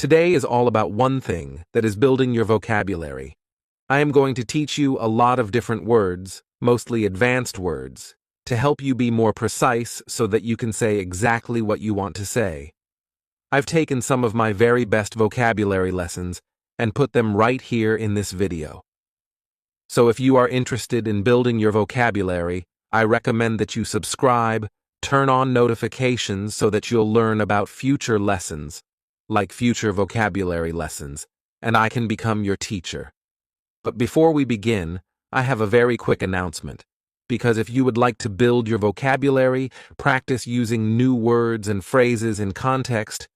Today is all about one thing, that is building your vocabulary. I am going to teach you a lot of different words, mostly advanced words, to help you be more precise so that you can say exactly what you want to say. I've taken some of my very best vocabulary lessons and put them right here in this video. So if you are interested in building your vocabulary, I recommend that you subscribe, turn on notifications so that you'll learn about future lessons, like future vocabulary lessons, and I can become your teacher. But before we begin, I have a very quick announcement. Because if you would like to build your vocabulary, practice using new words and phrases in context,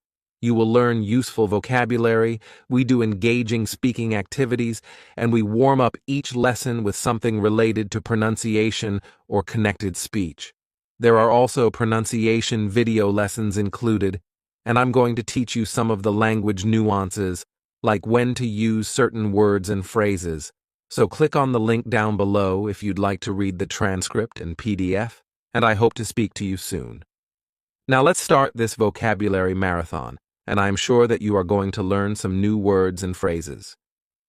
you will learn useful vocabulary, we do engaging speaking activities, and we warm up each lesson with something related to pronunciation or connected speech. There are also pronunciation video lessons included, and I'm going to teach you some of the language nuances, like when to use certain words and phrases. So click on the link down below if you'd like to read the transcript and PDF, and I hope to speak to you soon. Now let's start this vocabulary marathon, and I'm sure that you are going to learn some new words and phrases.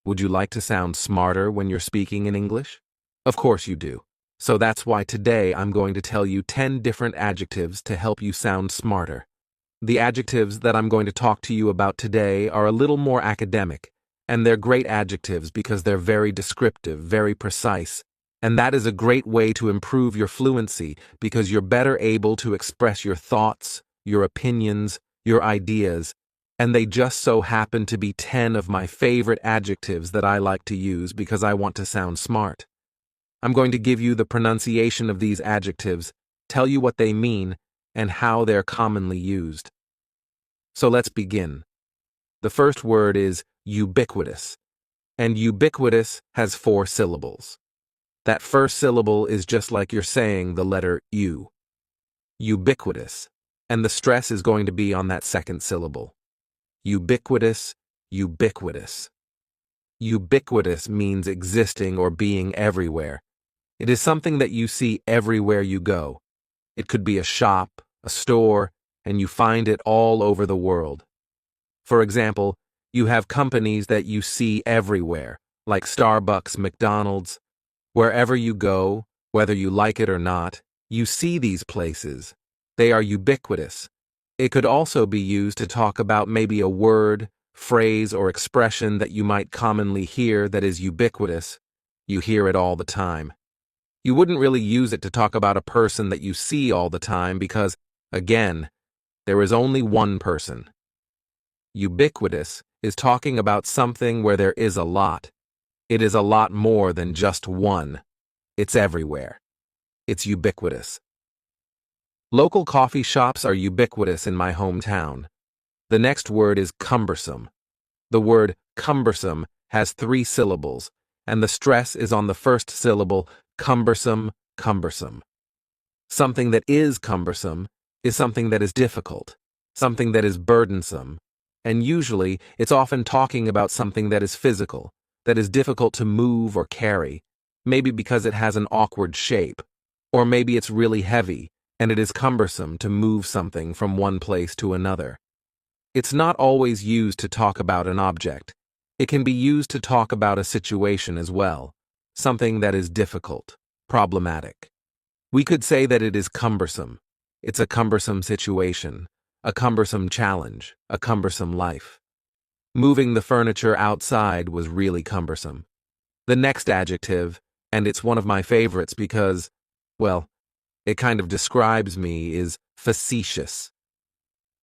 Would you like to sound smarter when you're speaking in English? Of course you do. So that's why today I'm going to tell you 10 different adjectives to help you sound smarter. The adjectives that I'm going to talk to you about today are a little more academic, and they're great adjectives because they're very descriptive, very precise, and that is a great way to improve your fluency because you're better able to express your thoughts, your opinions, your ideas, and they just so happen to be 10 of my favorite adjectives that I like to use because I want to sound smart. I'm going to give you the pronunciation of these adjectives, tell you what they mean, and how they're commonly used. So let's begin. The first word is ubiquitous, and ubiquitous has 4 syllables. That first syllable is just like you're saying the letter U. Ubiquitous, and the stress is going to be on that second syllable. Ubiquitous, ubiquitous. Ubiquitous means existing or being everywhere. It is something that you see everywhere you go. It could be a shop, a store, and you find it all over the world. For example, you have companies that you see everywhere, like Starbucks, McDonald's. Wherever you go, whether you like it or not, you see these places. They are ubiquitous. It could also be used to talk about maybe a word, phrase, or expression that you might commonly hear that is ubiquitous. You hear it all the time. You wouldn't really use it to talk about a person that you see all the time because, again, there is only one person. Ubiquitous is talking about something where there is a lot. It is a lot more than just one. It's everywhere. It's ubiquitous. Local coffee shops are ubiquitous in my hometown. The next word is cumbersome. The word cumbersome has 3 syllables, and the stress is on the first syllable, cumbersome, cumbersome. Something that is cumbersome is something that is difficult, something that is burdensome, and usually it's often talking about something that is physical, that is difficult to move or carry, maybe because it has an awkward shape, or maybe it's really heavy and it is cumbersome to move something from one place to another. It's not always used to talk about an object. It can be used to talk about a situation as well, something that is difficult, problematic. We could say that it is cumbersome. It's a cumbersome situation, a cumbersome challenge, a cumbersome life. Moving the furniture outside was really cumbersome. The next adjective, and it's one of my favorites because, well, it kind of describes me, is facetious.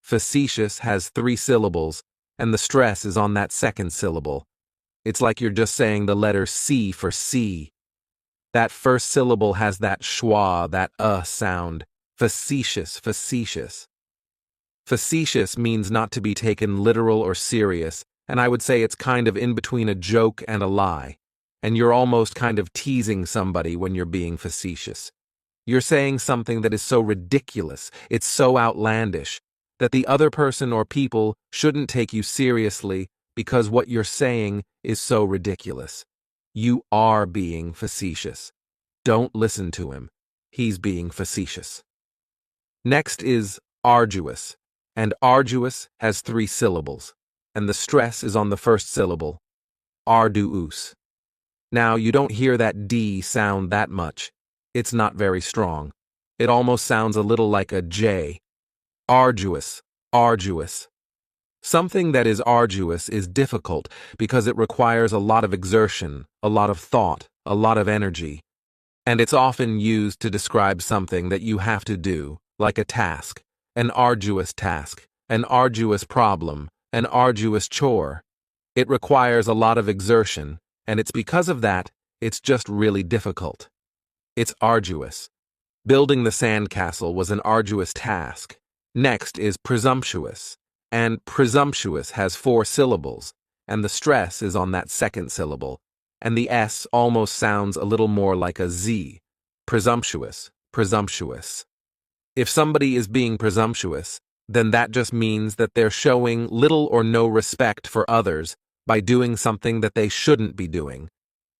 Facetious has 3 syllables, and the stress is on that second syllable. It's like you're just saying the letter C for see. That first syllable has that schwa, that sound. Facetious, facetious. Facetious means not to be taken literal or serious, and I would say it's kind of in between a joke and a lie. And you're almost kind of teasing somebody when you're being facetious. You're saying something that is so ridiculous, it's so outlandish, that the other person or people shouldn't take you seriously because what you're saying is so ridiculous. You are being facetious. Don't listen to him. He's being facetious. Next is arduous, and arduous has 3 syllables, and the stress is on the first syllable. Arduous. Now, you don't hear that D sound that much. It's not very strong. It almost sounds a little like a J. Arduous, arduous. Something that is arduous is difficult because it requires a lot of exertion, a lot of thought, a lot of energy. And it's often used to describe something that you have to do, like a task, an arduous task, an arduous problem, an arduous chore. It requires a lot of exertion, and it's because of that, it's just really difficult. It's arduous. Building the sandcastle was an arduous task. Next is presumptuous, and presumptuous has 4 syllables, and the stress is on that second syllable, and the S almost sounds a little more like a Z. Presumptuous, presumptuous. If somebody is being presumptuous, then that just means that they're showing little or no respect for others by doing something that they shouldn't be doing.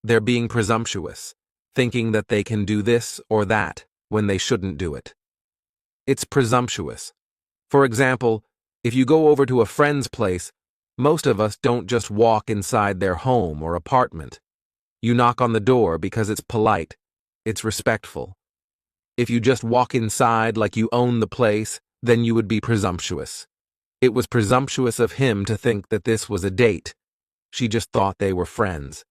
They're being presumptuous, thinking that they can do this or that when they shouldn't do it. It's presumptuous. For example, if you go over to a friend's place, most of us don't just walk inside their home or apartment. You knock on the door because it's polite, it's respectful. If you just walk inside like you own the place, then you would be presumptuous. It was presumptuous of him to think that this was a date. She just thought they were friends.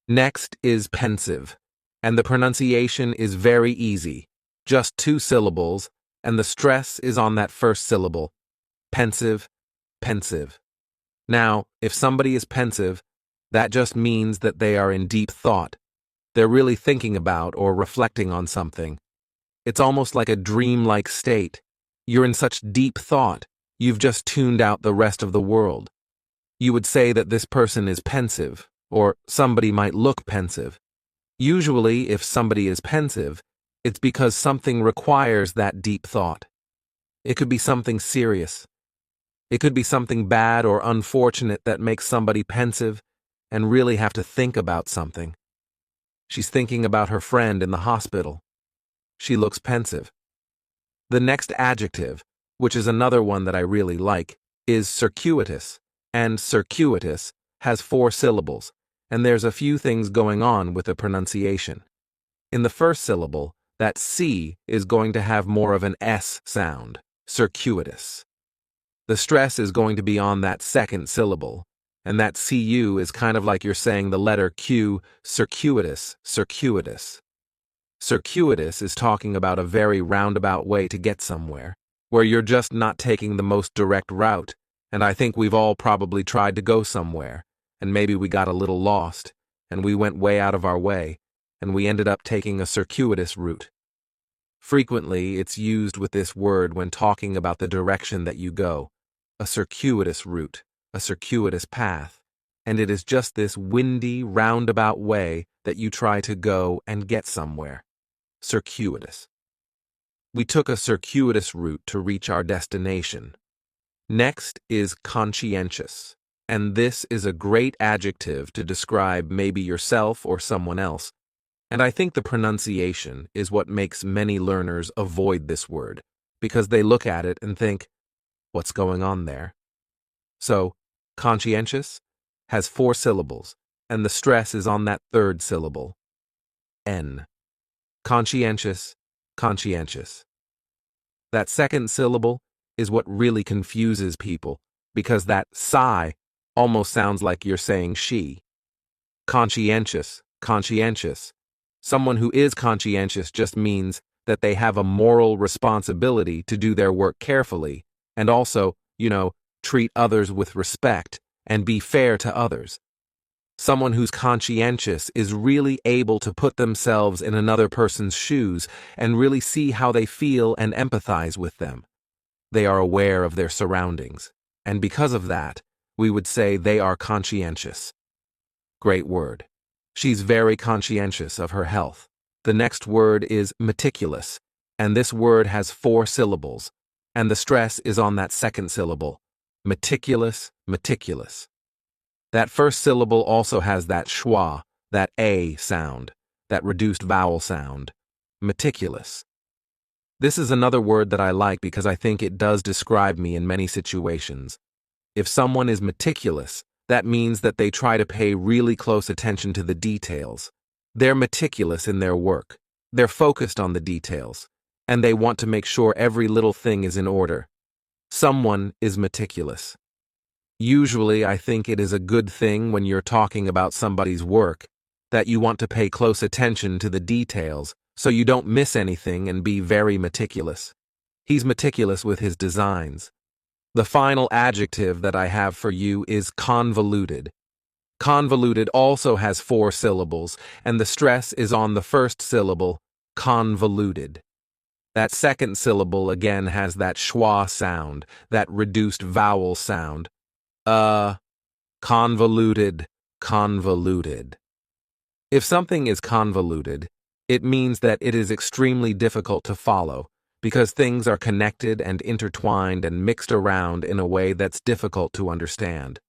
Next is pensive, and the pronunciation is very easy, just 2 syllables, and the stress is on that first syllable. Pensive, pensive. Now, if somebody is pensive, that just means that they are in deep thought. They're really thinking about or reflecting on something. It's almost like a dream-like state. You're in such deep thought, you've just tuned out the rest of the world. You would say that this person is pensive, or somebody might look pensive. Usually, if somebody is pensive, it's because something requires that deep thought. It could be something serious. It could be something bad or unfortunate that makes somebody pensive and really have to think about something. She's thinking about her friend in the hospital. She looks pensive. The next adjective, which is another one that I really like, is circuitous, and circuitous has 4 syllables, and there's a few things going on with the pronunciation. In the first syllable, that C is going to have more of an S sound, circuitous. The stress is going to be on that second syllable, and that CU is kind of like you're saying the letter Q, circuitous, circuitous. Circuitous is talking about a very roundabout way to get somewhere, where you're just not taking the most direct route, and I think we've all probably tried to go somewhere, and maybe we got a little lost, and we went way out of our way, and we ended up taking a circuitous route. Frequently, it's used with this word when talking about the direction that you go, a circuitous route, a circuitous path, and it is just this windy, roundabout way that you try to go and get somewhere. Circuitous. We took a circuitous route to reach our destination. Next is conscientious, and this is a great adjective to describe maybe yourself or someone else, and I think the pronunciation is what makes many learners avoid this word, because they look at it and think, what's going on there? So, conscientious has 4 syllables, and the stress is on that third syllable. N. Conscientious, conscientious. That second syllable is what really confuses people, because that sigh almost sounds like you're saying she. Conscientious, conscientious. Someone who is conscientious just means that they have a moral responsibility to do their work carefully, and also, treat others with respect and be fair to others. Someone who's conscientious is really able to put themselves in another person's shoes and really see how they feel and empathize with them. They are aware of their surroundings, and because of that, we would say they are conscientious. Great word. She's very conscientious of her health. The next word is meticulous, and this word has 4 syllables, and the stress is on that second syllable. Meticulous, meticulous. That first syllable also has that schwa, that A sound, that reduced vowel sound. Meticulous. This is another word that I like because I think it does describe me in many situations. If someone is meticulous, that means that they try to pay really close attention to the details. They're meticulous in their work. They're focused on the details, and they want to make sure every little thing is in order. Someone is meticulous. Usually, I think it is a good thing when you're talking about somebody's work that you want to pay close attention to the details so you don't miss anything and be very meticulous. He's meticulous with his designs. The final adjective that I have for you is convoluted. Convoluted also has 4 syllables, and the stress is on the first syllable, convoluted. That second syllable again has that schwa sound, that reduced vowel sound. Convoluted, convoluted. If something is convoluted, it means that it is extremely difficult to follow, because things are connected and intertwined and mixed around in a way that's difficult to understand.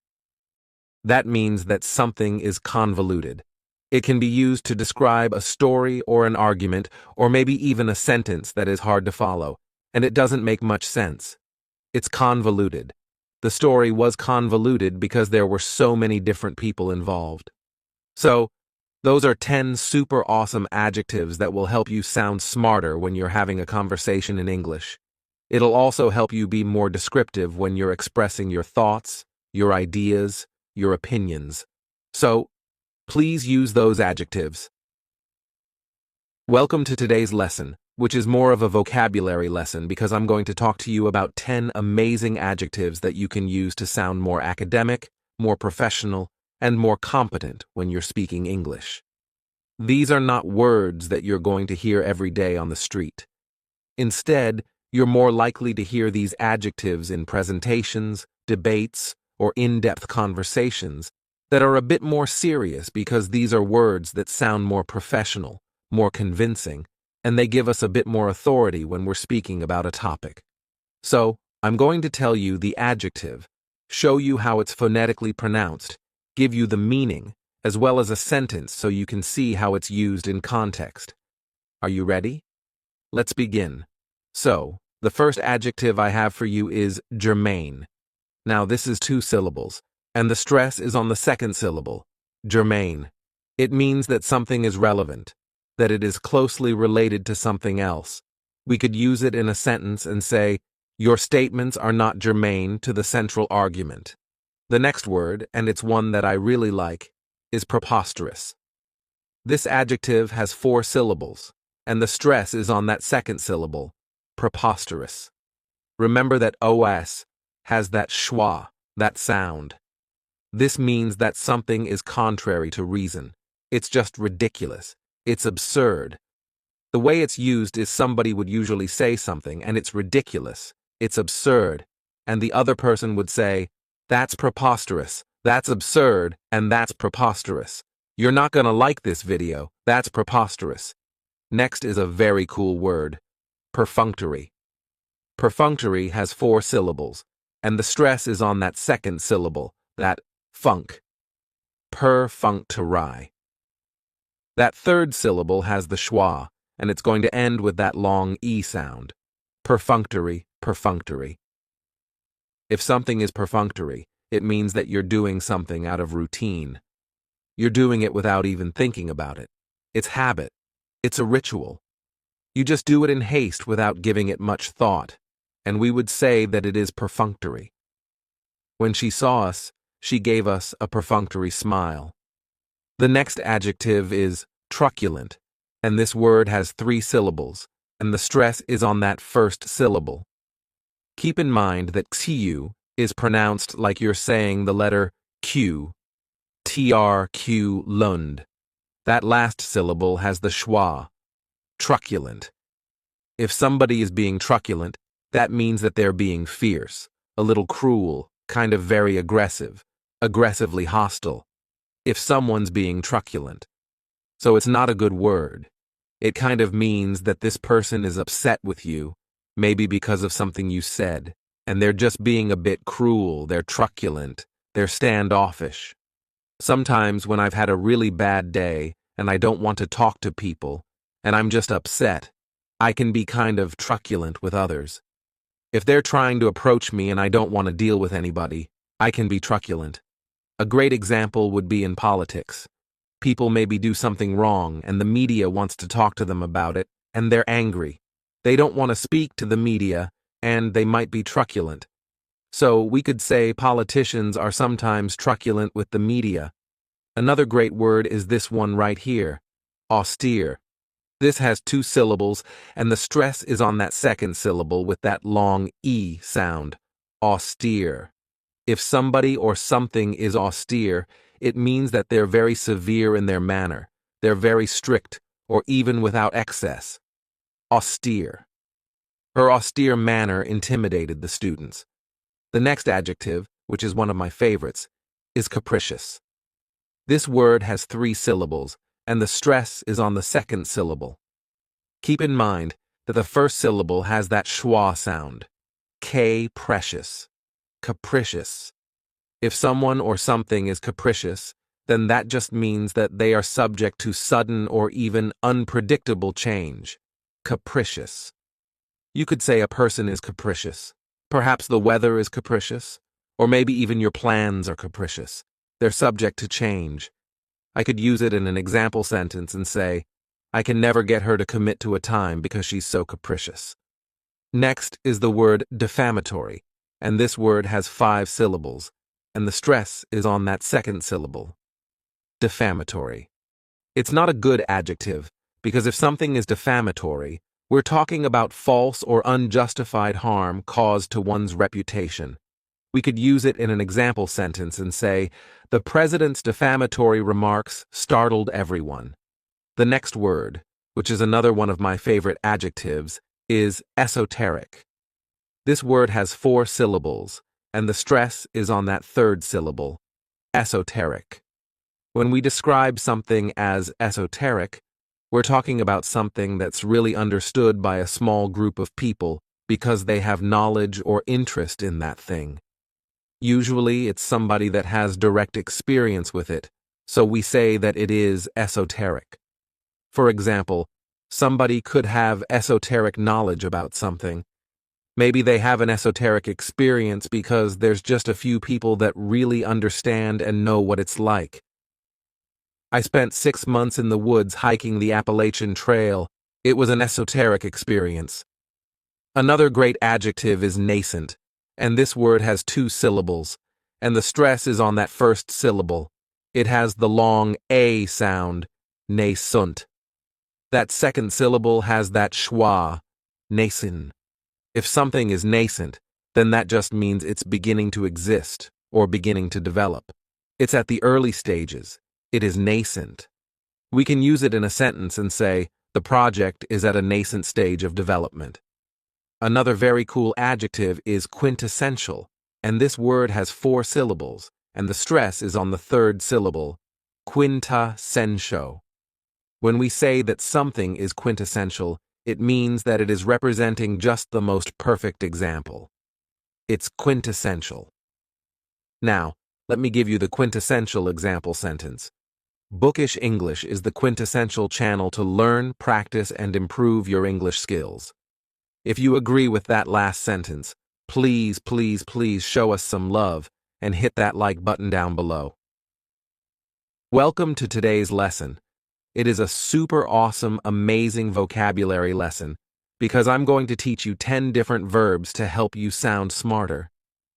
That means that something is convoluted. It can be used to describe a story or an argument, or maybe even a sentence that is hard to follow, and it doesn't make much sense. It's convoluted. The story was convoluted because there were so many different people involved. So, those are 10 super awesome adjectives that will help you sound smarter when you're having a conversation in English. It'll also help you be more descriptive when you're expressing your thoughts, your ideas, your opinions. So, please use those adjectives. Welcome to today's lesson, which is more of a vocabulary lesson because I'm going to talk to you about 10 amazing adjectives that you can use to sound more academic, more professional, and more competent when you're speaking English. These are not words that you're going to hear every day on the street. Instead, you're more likely to hear these adjectives in presentations, debates, or in-depth conversations that are a bit more serious because these are words that sound more professional, more convincing, and they give us a bit more authority when we're speaking about a topic. So, I'm going to tell you the adjective, show you how it's phonetically pronounced, give you the meaning, as well as a sentence so you can see how it's used in context. Are you ready? Let's begin. So, the first adjective I have for you is germane. Now, this is 2 syllables, and the stress is on the second syllable, germane. It means that something is relevant, that it is closely related to something else. We could use it in a sentence and say, your statements are not germane to the central argument. The next word, and it's one that I really like, is preposterous. This adjective has 4 syllables, and the stress is on that second syllable, preposterous. Remember that OS has that schwa, that sound. This means that something is contrary to reason. It's just ridiculous. It's absurd. The way it's used is somebody would usually say something and it's ridiculous, it's absurd, and the other person would say, that's preposterous, that's absurd, and that's preposterous. You're not gonna like this video, that's preposterous. Next is a very cool word, perfunctory. Perfunctory has 4 syllables, and the stress is on that second syllable, that funk. Perfunctory. That third syllable has the schwa, and it's going to end with that long E sound. Perfunctory, perfunctory. If something is perfunctory, it means that you're doing something out of routine. You're doing it without even thinking about it. It's habit. It's a ritual. You just do it in haste without giving it much thought, and we would say that it is perfunctory. When she saw us, she gave us a perfunctory smile. The next adjective is truculent, and this word has 3 syllables, and the stress is on that first syllable. Keep in mind that q is pronounced like you're saying the letter Q, trq lund. That last syllable has the schwa, truculent. If somebody is being truculent, that means that they're being fierce, a little cruel, kind of very aggressive, aggressively hostile. If someone's being truculent. So it's not a good word. It kind of means that this person is upset with you, maybe because of something you said, and they're just being a bit cruel, they're truculent, they're standoffish. Sometimes when I've had a really bad day and I don't want to talk to people, and I'm just upset, I can be kind of truculent with others. If they're trying to approach me and I don't want to deal with anybody, I can be truculent. A great example would be in politics. People maybe do something wrong and the media wants to talk to them about it, and they're angry. They don't want to speak to the media, and they might be truculent. So we could say politicians are sometimes truculent with the media. Another great word is this one right here, austere. This has two syllables, and the stress is on that second syllable with that long E sound, austere. If somebody or something is austere, it means that they're very severe in their manner, they're very strict, or even without excess. Austere. Her austere manner intimidated the students. The next adjective, which is one of my favorites, is capricious. This word has three syllables, and the stress is on the second syllable. Keep in mind that the first syllable has that schwa sound. K-precious. Capricious. If someone or something is capricious, then that just means that they are subject to sudden or even unpredictable change. Capricious. You could say a person is capricious. Perhaps the weather is capricious, or maybe even your plans are capricious. They're subject to change. I could use it in an example sentence and say, I can never get her to commit to a time because she's so capricious. Next is the word defamatory, and this word has 5 syllables, and the stress is on that second syllable. Defamatory. It's not a good adjective, because if something is defamatory, we're talking about false or unjustified harm caused to one's reputation. We could use it in an example sentence and say, the president's defamatory remarks startled everyone. The next word, which is another one of my favorite adjectives, is esoteric. This word has 4 syllables, and the stress is on that third syllable, esoteric. When we describe something as esoteric, we're talking about something that's really understood by a small group of people because they have knowledge or interest in that thing. Usually, it's somebody that has direct experience with it, so we say that it is esoteric. For example, somebody could have esoteric knowledge about something. Maybe they have an esoteric experience because there's just a few people that really understand and know what it's like. I spent 6 months in the woods hiking the Appalachian Trail. It was an esoteric experience. Another great adjective is nascent, and this word has 2 syllables, and the stress is on that first syllable. It has the long A sound, nascent. That second syllable has that schwa, nascent. If something is nascent, then that just means it's beginning to exist or beginning to develop. It's at the early stages. It is nascent. We can use it in a sentence and say, the project is at a nascent stage of development. Another very cool adjective is quintessential, and this word has 4 syllables, and the stress is on the third syllable, quintessential. When we say that something is quintessential, it means that it is representing just the most perfect example. It's quintessential. Now, let me give you the quintessential example sentence. Bookish English is the quintessential channel to learn, practice, and improve your English skills. If you agree with that last sentence, please, please, please show us some love and hit that like button down below. Welcome to today's lesson. It is a super awesome, amazing vocabulary lesson because I'm going to teach you 10 different verbs to help you sound smarter.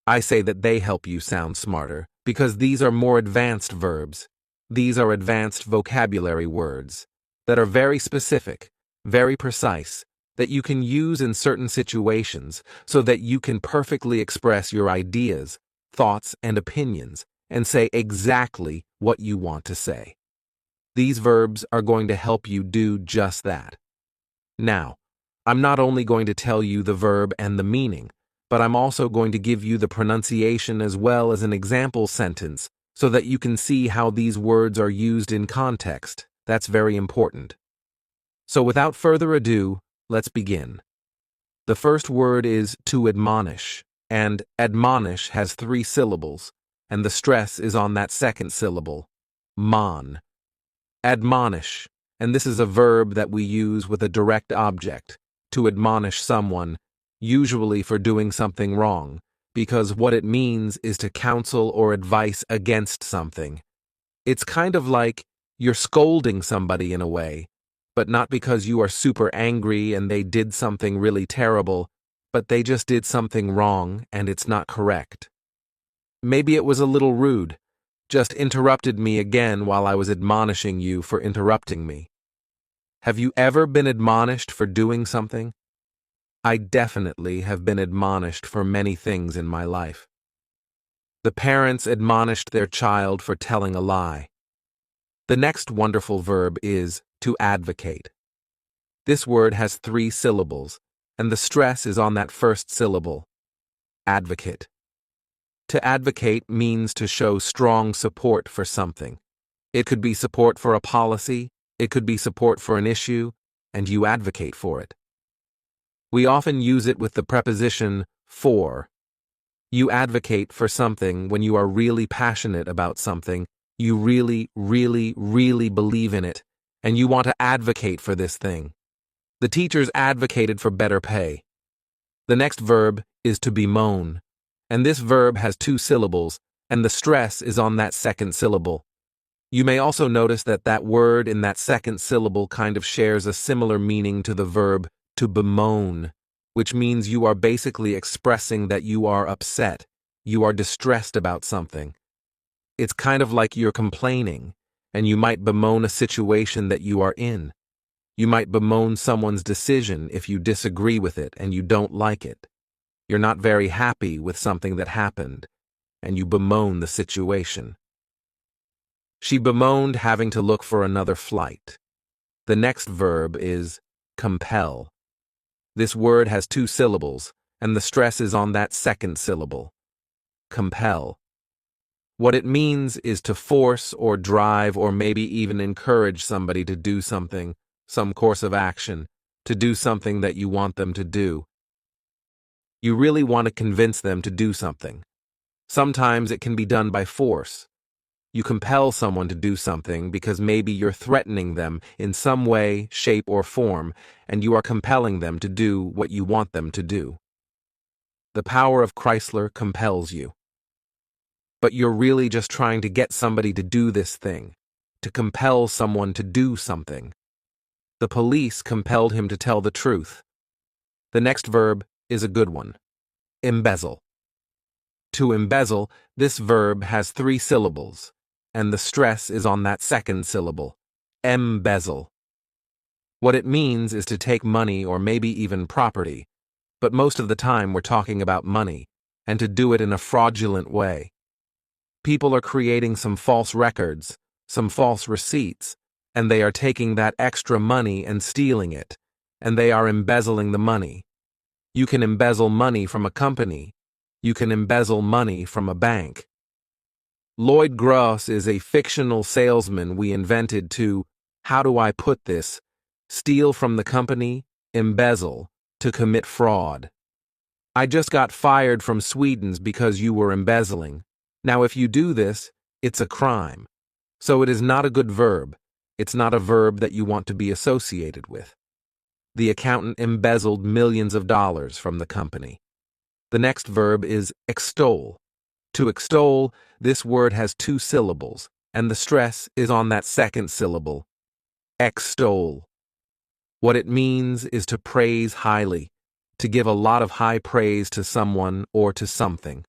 I say that they help you sound smarter because these are more advanced verbs. These are advanced vocabulary words that are very specific, very precise, that you can use in certain situations so that you can perfectly express your ideas, thoughts, and opinions and say exactly what you want to say. These verbs are going to help you do just that. Now, I'm not only going to tell you the verb and the meaning, but I'm also going to give you the pronunciation as well as an example sentence so that you can see how these words are used in context. That's very important. So without further ado, let's begin. The first word is to admonish, and admonish has 3 syllables, and the stress is on that second syllable, mon. Admonish, and this is a verb that we use with a direct object, to admonish someone, usually for doing something wrong, because what it means is to counsel or advise against something. It's kind of like you're scolding somebody in a way, but not because you are super angry and they did something really terrible, but they just did something wrong and it's not correct. Maybe it was a little rude, just interrupted me again while I was admonishing you for interrupting me. Have you ever been admonished for doing something? I definitely have been admonished for many things in my life. The parents admonished their child for telling a lie. The next wonderful verb is to advocate. This word has 3 syllables, and the stress is on that first syllable. Advocate. To advocate means to show strong support for something. It could be support for a policy, it could be support for an issue, and you advocate for it. We often use it with the preposition for. You advocate for something when you are really passionate about something, you really, really, really believe in it, and you want to advocate for this thing. The teachers advocated for better pay. The next verb is to bemoan, and this verb has 2 syllables, and the stress is on that second syllable. You may also notice that that word in that second syllable kind of shares a similar meaning to the verb to bemoan, which means you are basically expressing that you are upset, you are distressed about something. It's kind of like you're complaining, and you might bemoan a situation that you are in. You might bemoan someone's decision if you disagree with it and you don't like it. You're not very happy with something that happened, and you bemoan the situation. She bemoaned having to look for another flight. The next verb is compel. This word has 2 syllables, and the stress is on that second syllable. Compel. What it means is to force or drive or maybe even encourage somebody to do something, some course of action, to do something that you want them to do. You really want to convince them to do something. Sometimes it can be done by force. You compel someone to do something because maybe you're threatening them in some way, shape, or form, and you are compelling them to do what you want them to do. The power of Chrysler compels you. But you're really just trying to get somebody to do this thing, to compel someone to do something. The police compelled him to tell the truth. The next verb is a good one. Embezzle. To embezzle, this verb has 3 syllables, and the stress is on that second syllable. Embezzle. What it means is to take money or maybe even property, but most of the time we're talking about money, and to do it in a fraudulent way. People are creating some false records, some false receipts, and they are taking that extra money and stealing it, and they are embezzling the money. You can embezzle money from a company. You can embezzle money from a bank. Lloyd Gross is a fictional salesman we invented to, how do I put this, steal from the company, embezzle, to commit fraud. I just got fired from Sweden's because you were embezzling. Now if you do this, it's a crime. So it is not a good verb. It's not a verb that you want to be associated with. The accountant embezzled millions of dollars from the company. The next verb is extol. To extol, this word has 2 syllables, and the stress is on that second syllable. Extol. What it means is to praise highly, to give a lot of high praise to someone or to something.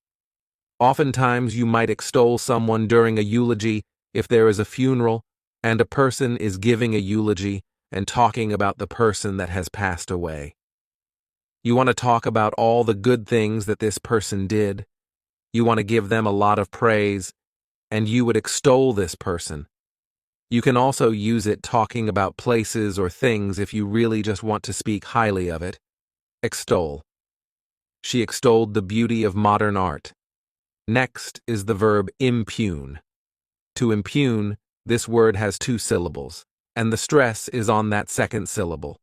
Oftentimes you might extol someone during a eulogy if there is a funeral and a person is giving a eulogy and talking about the person that has passed away. You want to talk about all the good things that this person did. You want to give them a lot of praise, and you would extol this person. You can also use it talking about places or things if you really just want to speak highly of it. Extol. She extolled the beauty of modern art. Next is the verb impugn. To impugn, this word has 2 syllables, and the stress is on that second syllable.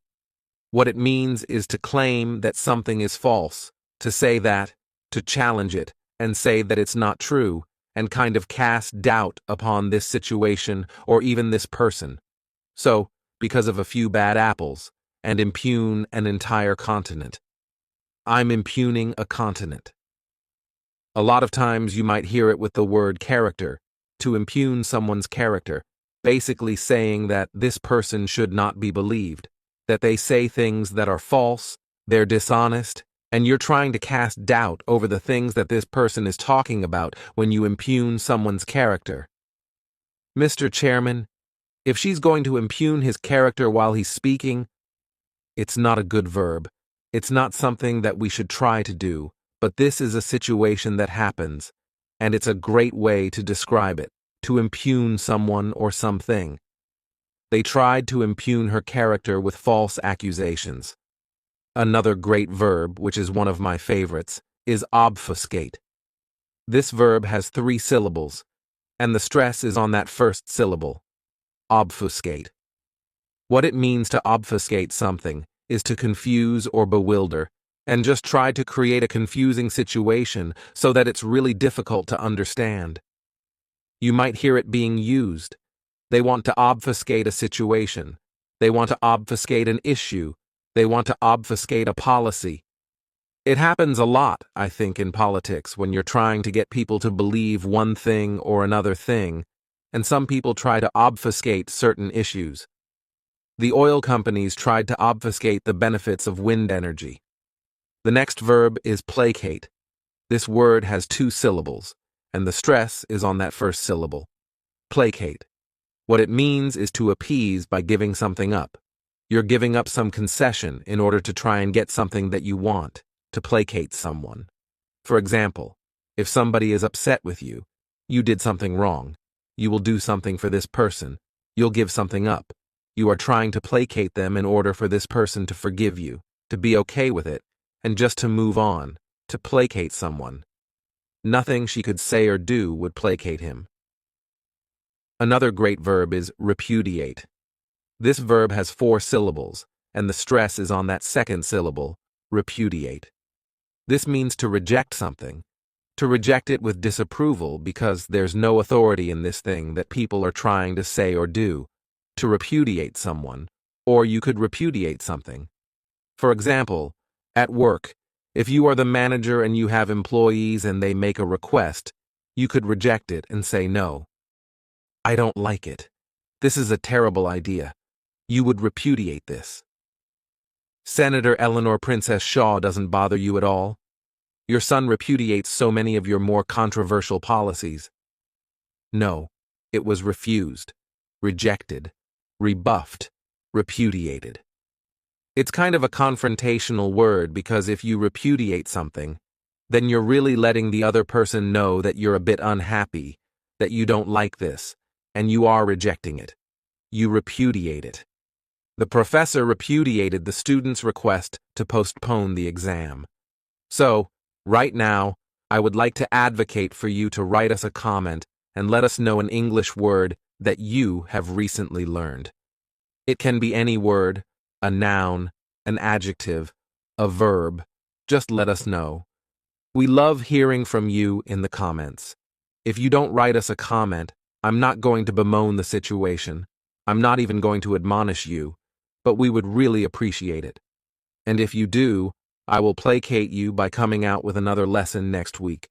What it means is to claim that something is false, to say that, to challenge it, and say that it's not true, and kind of cast doubt upon this situation or even this person. So, because of a few bad apples, and impugn an entire continent. I'm impugning a continent. A lot of times you might hear it with the word character, to impugn someone's character, basically saying that this person should not be believed, that they say things that are false, they're dishonest, and you're trying to cast doubt over the things that this person is talking about when you impugn someone's character. Mr. Chairman, if she's going to impugn his character while he's speaking, it's not a good verb. It's not something that we should try to do, but this is a situation that happens, and it's a great way to describe it, to impugn someone or something. They tried to impugn her character with false accusations. Another great verb, which is one of my favorites, is obfuscate. This verb has 3 syllables, and the stress is on that first syllable. Obfuscate. What it means to obfuscate something is to confuse or bewilder, and just try to create a confusing situation so that it's really difficult to understand. You might hear it being used. They want to obfuscate a situation. They want to obfuscate an issue. They want to obfuscate a policy. It happens a lot, I think, in politics when you're trying to get people to believe one thing or another thing, and some people try to obfuscate certain issues. The oil companies tried to obfuscate the benefits of wind energy. The next verb is placate. This word has 2 syllables, and the stress is on that first syllable. Placate. What it means is to appease by giving something up. You're giving up some concession in order to try and get something that you want, to placate someone. For example, if somebody is upset with you, you did something wrong. You will do something for this person. You'll give something up. You are trying to placate them in order for this person to forgive you, to be okay with it, and just to move on, to placate someone. Nothing she could say or do would placate him. Another great verb is repudiate. This verb has 4 syllables, and the stress is on that second syllable, repudiate. This means to reject something, to reject it with disapproval because there's no authority in this thing that people are trying to say or do, to repudiate someone, or you could repudiate something. For example, at work, if you are the manager and you have employees and they make a request, you could reject it and say no. I don't like it. This is a terrible idea. You would repudiate this. Senator Eleanor Princess Shaw doesn't bother you at all. Your son repudiates so many of your more controversial policies. No, it was refused, rejected, rebuffed, repudiated. It's kind of a confrontational word because if you repudiate something, then you're really letting the other person know that you're a bit unhappy, that you don't like this, and you are rejecting it. You repudiate it. The professor repudiated the student's request to postpone the exam. So, right now, I would like to advocate for you to write us a comment and let us know an English word that you have recently learned. It can be any word, a noun, an adjective, a verb. Just let us know. We love hearing from you in the comments. If you don't write us a comment, I'm not going to bemoan the situation. I'm not even going to admonish you, but we would really appreciate it. And if you do, I will placate you by coming out with another lesson next week.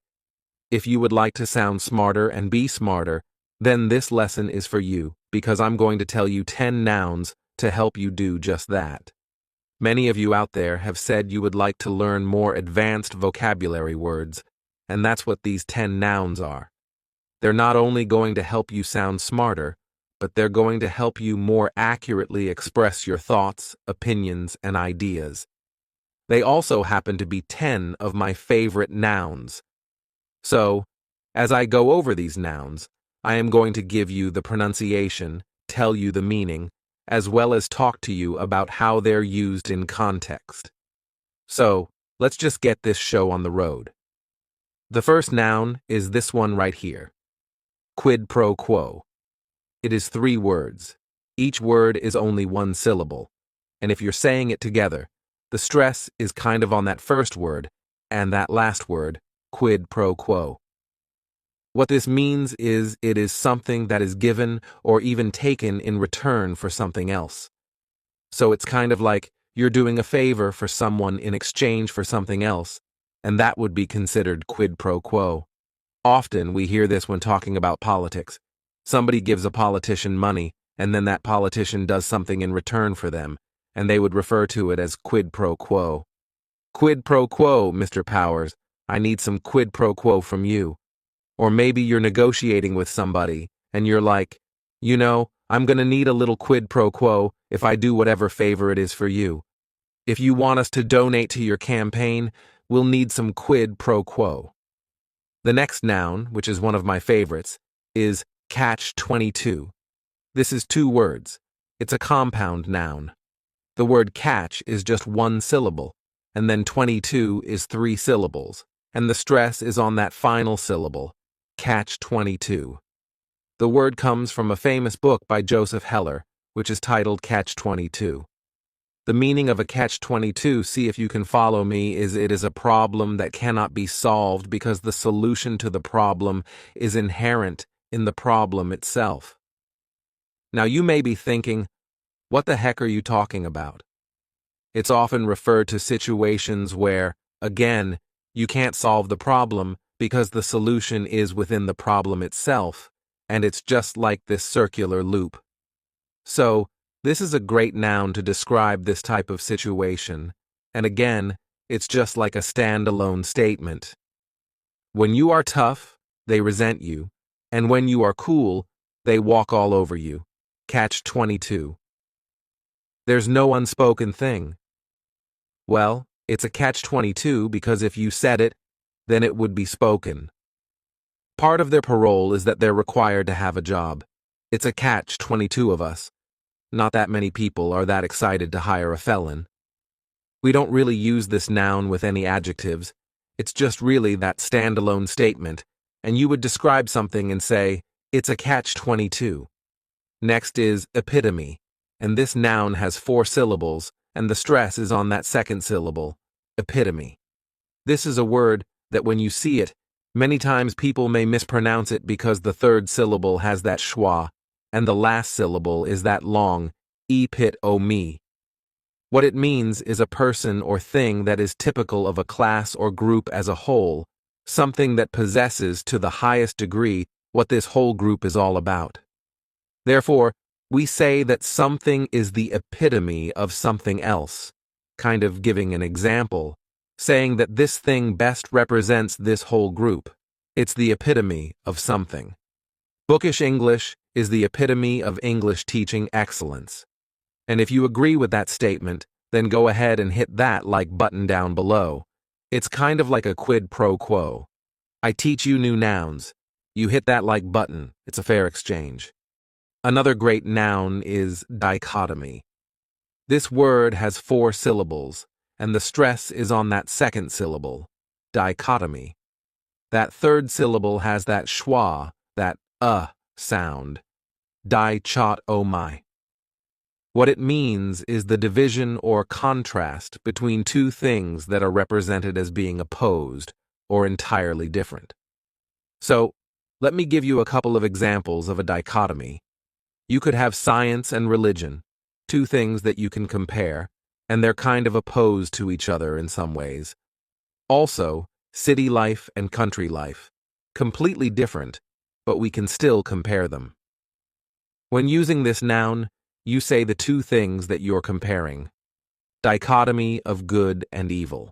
If you would like to sound smarter and be smarter, then this lesson is for you, because I'm going to tell you 10 nouns to help you do just that. Many of you out there have said you would like to learn more advanced vocabulary words, and that's what these 10 nouns are. They're not only going to help you sound smarter, but they're going to help you more accurately express your thoughts, opinions, and ideas. They also happen to be 10 of my favorite nouns. So, as I go over these nouns, I am going to give you the pronunciation, tell you the meaning, as well as talk to you about how they're used in context. So, let's just get this show on the road. The first noun is this one right here. Quid pro quo. It is 3 words. Each word is only 1 syllable. And if you're saying it together, the stress is kind of on that first word and that last word, quid pro quo. What this means is it is something that is given or even taken in return for something else. So it's kind of like you're doing a favor for someone in exchange for something else, and that would be considered quid pro quo. Often we hear this when talking about politics. Somebody gives a politician money, and then that politician does something in return for them, and they would refer to it as quid pro quo. Quid pro quo, Mr. Powers. I need some quid pro quo from you. Or maybe you're negotiating with somebody, and you're like, I'm gonna need a little quid pro quo if I do whatever favor it is for you. If you want us to donate to your campaign, we'll need some quid pro quo. The next noun, which is one of my favorites, is catch-22. This is 2 words. It's a compound noun. The word catch is just 1 syllable, and then 22 is 3 syllables, and the stress is on that final syllable, catch-22. The word comes from a famous book by Joseph Heller, which is titled Catch-22. The meaning of a catch-22, see if you can follow me, is it is a problem that cannot be solved because the solution to the problem is inherent in the problem itself. Now you may be thinking, what the heck are you talking about? It's often referred to situations where, again, you can't solve the problem because the solution is within the problem itself, and it's just like this circular loop. So, this is a great noun to describe this type of situation, and again, it's just like a standalone statement. When you are tough, they resent you, and when you are cool, they walk all over you. Catch-22. There's no unspoken thing. Well, it's a catch-22 because if you said it, then it would be spoken. Part of their parole is that they're required to have a job. It's a catch-22 of us. Not that many people are that excited to hire a felon. We don't really use this noun with any adjectives. It's just really that standalone statement, and you would describe something and say, it's a catch-22. Next is epitome, and this noun has 4 syllables, and the stress is on that second syllable, epitome. This is a word that when you see it, many times people may mispronounce it because the 3rd syllable has that schwa, and the last syllable is that long epit-o-me. What it means is a person or thing that is typical of a class or group as a whole, something that possesses to the highest degree what this whole group is all about. Therefore, we say that something is the epitome of something else, kind of giving an example, saying that this thing best represents this whole group. It's the epitome of something. Bookish English is the epitome of English teaching excellence. And if you agree with that statement, then go ahead and hit that like button down below. It's kind of like a quid pro quo. I teach you new nouns. You hit that like button. It's a fair exchange. Another great noun is dichotomy. This word has 4 syllables, and the stress is on that second syllable, dichotomy. That 3rd syllable has that schwa, that sound, di-chot-o-my. What it means is the division or contrast between 2 things that are represented as being opposed or entirely different. So, let me give you a couple of examples of a dichotomy. You could have science and religion, 2 things that you can compare, and they're kind of opposed to each other in some ways. Also, city life and country life, completely different, but we can still compare them. When using this noun, you say the 2 things that you're comparing. Dichotomy of good and evil.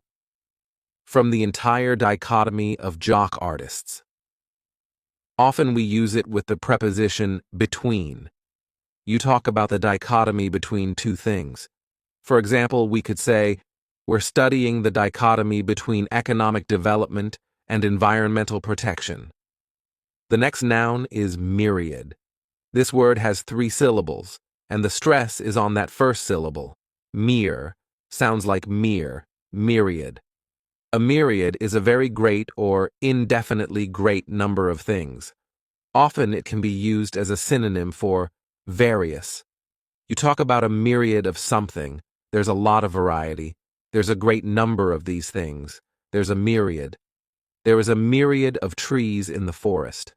From the entire dichotomy of jock artists. Often we use it with the preposition between. You talk about the dichotomy between 2 things. For example, we could say, we're studying the dichotomy between economic development and environmental protection. The next noun is myriad. This word has 3 syllables, and the stress is on that first syllable. Mere sounds like mere, myriad. A myriad is a very great or indefinitely great number of things. Often it can be used as a synonym for various. You talk about a myriad of something. There's a lot of variety. There's a great number of these things. There's a myriad. There is a myriad of trees in the forest.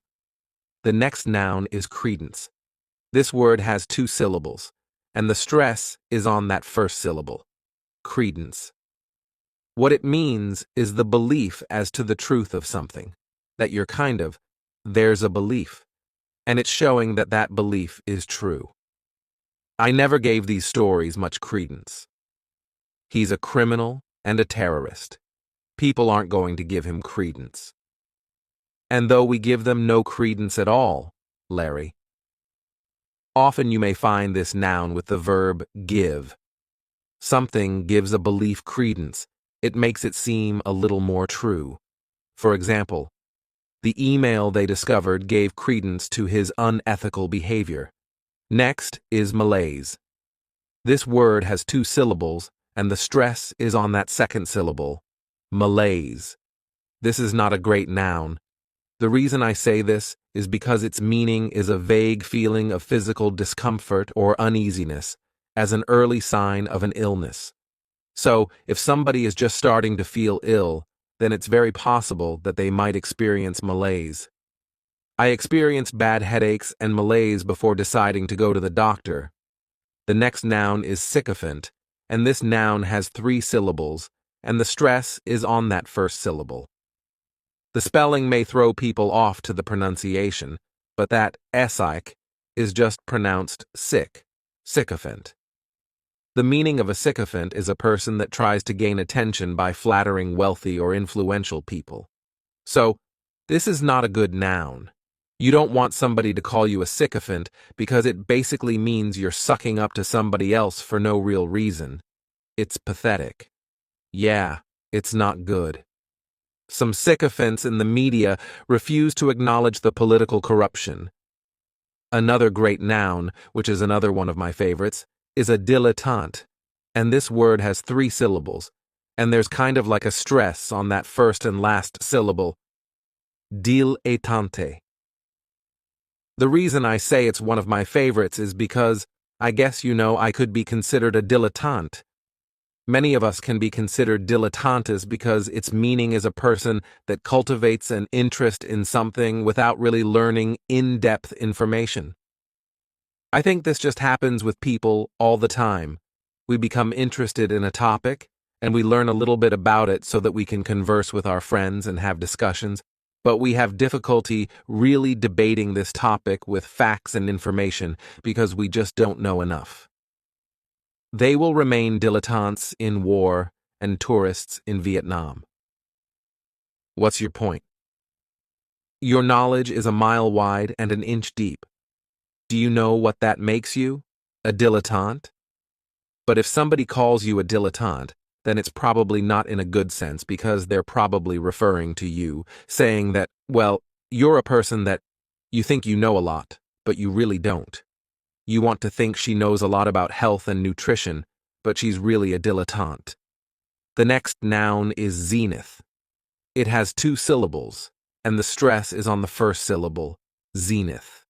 The next noun is credence. This word has 2 syllables, and the stress is on that first syllable. Credence. What it means is the belief as to the truth of something, that there's a belief, and it's showing that that belief is true. I never gave these stories much credence. He's a criminal and a terrorist. People aren't going to give him credence. And though we give them no credence at all, Larry. Often you may find this noun with the verb give. Something gives a belief credence. It makes it seem a little more true. For example, the email they discovered gave credence to his unethical behavior. Next is malaise. This word has 2 syllables, and the stress is on that second syllable, malaise. This is not a great noun. The reason I say this is because its meaning is a vague feeling of physical discomfort or uneasiness as an early sign of an illness. So, if somebody is just starting to feel ill, then it's very possible that they might experience malaise. I experienced bad headaches and malaise before deciding to go to the doctor. The next noun is sycophant, and this noun has 3 syllables, and the stress is on that first syllable. The spelling may throw people off to the pronunciation, but that "sic" is just pronounced sick, sycophant. The meaning of a sycophant is a person that tries to gain attention by flattering wealthy or influential people. So, this is not a good noun. You don't want somebody to call you a sycophant because it basically means you're sucking up to somebody else for no real reason. It's pathetic. Yeah, it's not good. Some sycophants in the media refuse to acknowledge the political corruption. Another great noun, which is another one of my favorites, is a dilettante, and this word has 3 syllables, and there's kind of like a stress on that first and last syllable, dilettante. The reason I say it's one of my favorites is because, I guess you know, I could be considered a dilettante. Many of us can be considered dilettantes because its meaning is a person that cultivates an interest in something without really learning in-depth information. I think this just happens with people all the time. We become interested in a topic, and we learn a little bit about it so that we can converse with our friends and have discussions, but we have difficulty really debating this topic with facts and information because we just don't know enough. They will remain dilettantes in war and tourists in Vietnam. What's your point? Your knowledge is a mile wide and an inch deep. Do you know what that makes you? A dilettante? But if somebody calls you a dilettante, then it's probably not in a good sense because they're probably referring to you, saying that, well, you're a person that you think you know a lot, but you really don't. You want to think she knows a lot about health and nutrition, but she's really a dilettante. The next noun is zenith. It has 2 syllables, and the stress is on the first syllable, zenith.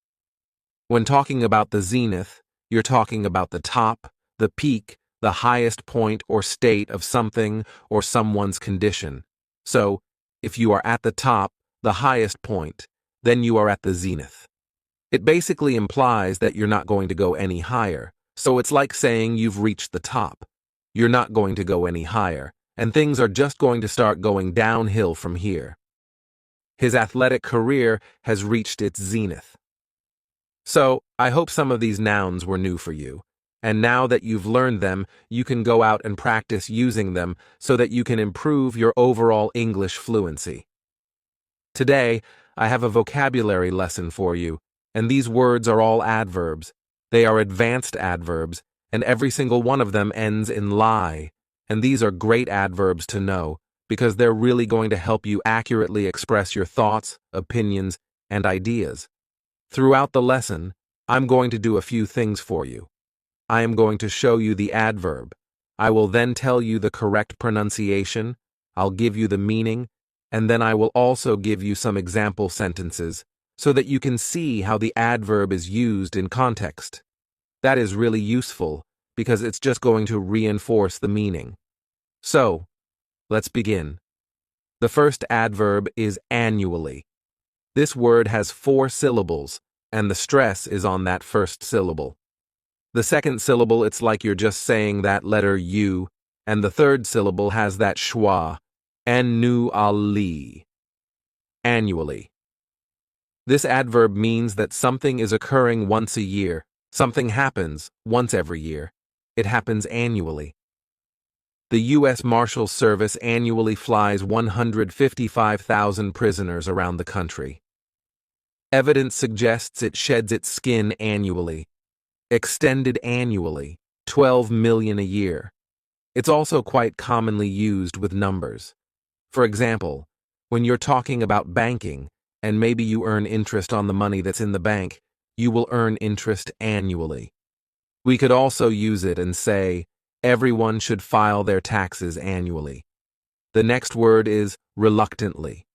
When talking about the zenith, you're talking about the top, the peak, the highest point or state of something or someone's condition. So, if you are at the top, the highest point, then you are at the zenith. It basically implies that you're not going to go any higher, so it's like saying you've reached the top. You're not going to go any higher, and things are just going to start going downhill from here. His athletic career has reached its zenith. So, I hope some of these nouns were new for you, and now that you've learned them, you can go out and practice using them so that you can improve your overall English fluency. Today, I have a vocabulary lesson for you, and these words are all adverbs. They are advanced adverbs, and every single one of them ends in lie, and these are great adverbs to know because they're really going to help you accurately express your thoughts, opinions, and ideas. Throughout the lesson, I'm going to do a few things for you. I am going to show you the adverb. I will then tell you the correct pronunciation, I'll give you the meaning, and then I will also give you some example sentences so that you can see how the adverb is used in context. That is really useful because it's just going to reinforce the meaning. So, let's begin. The first adverb is annually. This word has 4 syllables, and the stress is on that first syllable. The second syllable, it's like you're just saying that letter U, And the third syllable has that schwa, annually, annually. This adverb means that something is occurring once a year. Something happens once every year. It happens annually. The U.S. Marshals Service annually flies 155,000 prisoners around the country. Evidence suggests it sheds its skin annually. Extended annually, 12 million a year. It's also quite commonly used with numbers. For example, when you're talking about banking, and maybe you earn interest on the money that's in the bank, you will earn interest annually. We could also use it and say, everyone should file their taxes annually. The next word is reluctantly.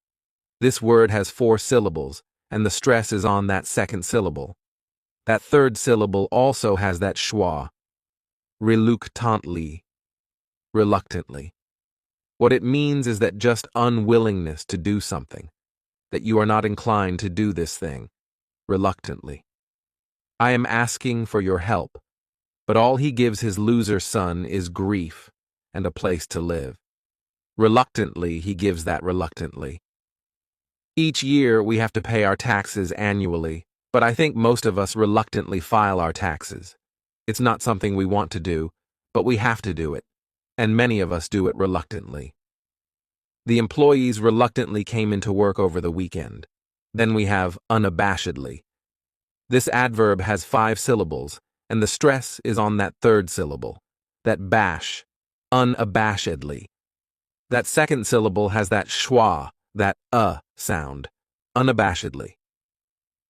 This word has 4 syllables, and the stress is on that second syllable. That third syllable also has that schwa. Reluctantly. Reluctantly. What it means is that just unwillingness to do something, that you are not inclined to do this thing, reluctantly. I am asking for your help, but all he gives his loser son is grief and a place to live. Reluctantly, he gives that reluctantly. Each year, we have to pay our taxes annually, but I think most of us reluctantly file our taxes. It's not something we want to do, but we have to do it, and many of us do it reluctantly. The employees reluctantly came into work over the weekend. Then we have unabashedly. This adverb has 5 syllables, and the stress is on that third syllable, that bash, unabashedly. That second syllable has that schwa, that sound, unabashedly.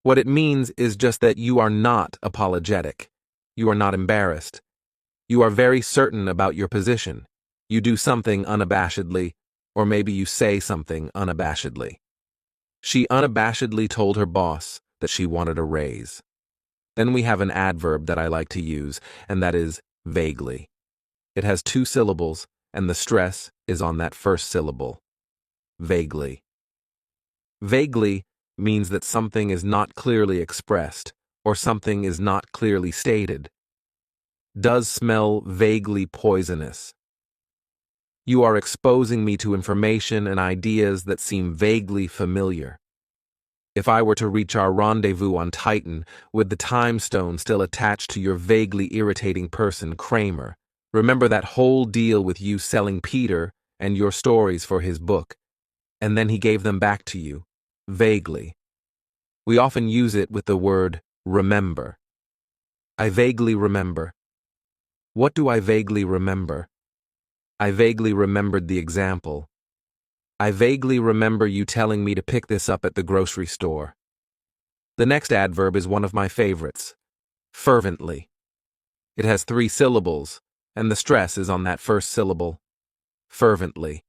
What it means is just that you are not apologetic. You are not embarrassed. You are very certain about your position. You do something unabashedly, or maybe you say something unabashedly. She unabashedly told her boss that she wanted a raise. Then we have an adverb that I like to use, and that is vaguely. It has 2 syllables, and the stress is on that first syllable. Vaguely. Vaguely means that something is not clearly expressed, or something is not clearly stated. Does smell vaguely poisonous. You are exposing me to information and ideas that seem vaguely familiar. If I were to reach our rendezvous on Titan with the time stone still attached to your vaguely irritating person, Kramer, remember that whole deal with you selling Peter and your stories for his book, and then he gave them back to you, vaguely. We often use it with the word remember. I vaguely remember. What do I vaguely remember? I vaguely remembered the example. I vaguely remember you telling me to pick this up at the grocery store. The next adverb is one of my favorites, fervently. It has 3 syllables, and the stress is on that first syllable, fervently.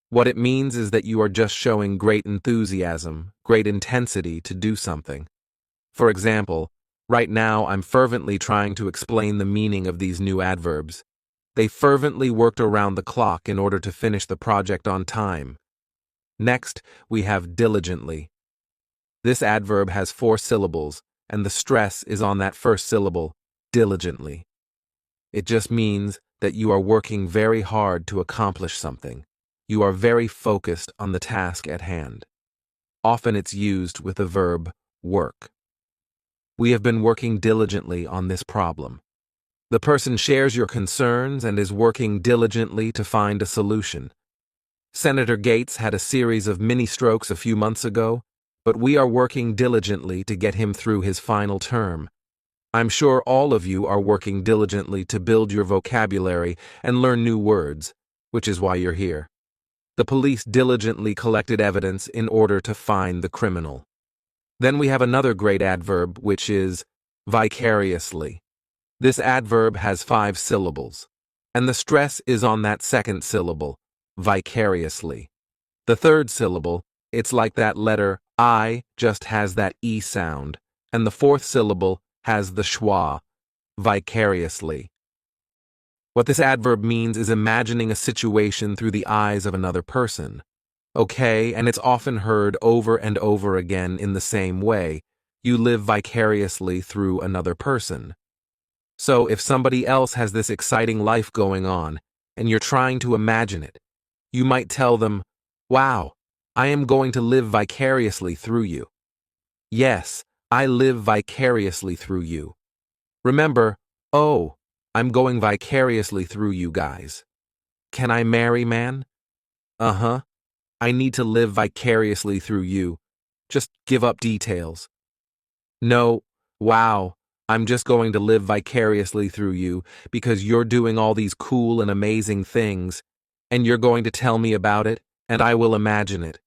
What it means is that you are just showing great enthusiasm, great intensity to do something. For example, right now I'm fervently trying to explain the meaning of these new adverbs. They fervently worked around the clock in order to finish the project on time. Next, we have diligently. This adverb has 4 syllables, and the stress is on that first syllable, diligently. It just means that you are working very hard to accomplish something. You are very focused on the task at hand. Often it's used with the verb work. We have been working diligently on this problem. The person shares your concerns and is working diligently to find a solution. Senator Gates had a series of mini-strokes a few months ago, but we are working diligently to get him through his final term. I'm sure all of you are working diligently to build your vocabulary and learn new words, which is why you're here. The police diligently collected evidence in order to find the criminal. Then we have another great adverb, which is vicariously. This adverb has 5 syllables, and the stress is on that second syllable, vicariously. The third syllable, it's like that letter I just has that E sound, and the fourth syllable has the schwa, vicariously. What this adverb means is imagining a situation through the eyes of another person. Okay, and it's often heard over and over again in the same way. You live vicariously through another person. So if somebody else has this exciting life going on, and you're trying to imagine it. You might tell them, "Wow, I am going to live vicariously through you." Yes, I live vicariously through you. Remember, oh, I'm going vicariously through you guys. Can I marry, man? Uh-huh. I need to live vicariously through you. Just give up details. No, wow, I'm just going to live vicariously through you because you're doing all these cool and amazing things, and you're going to tell me about it, and I will imagine it.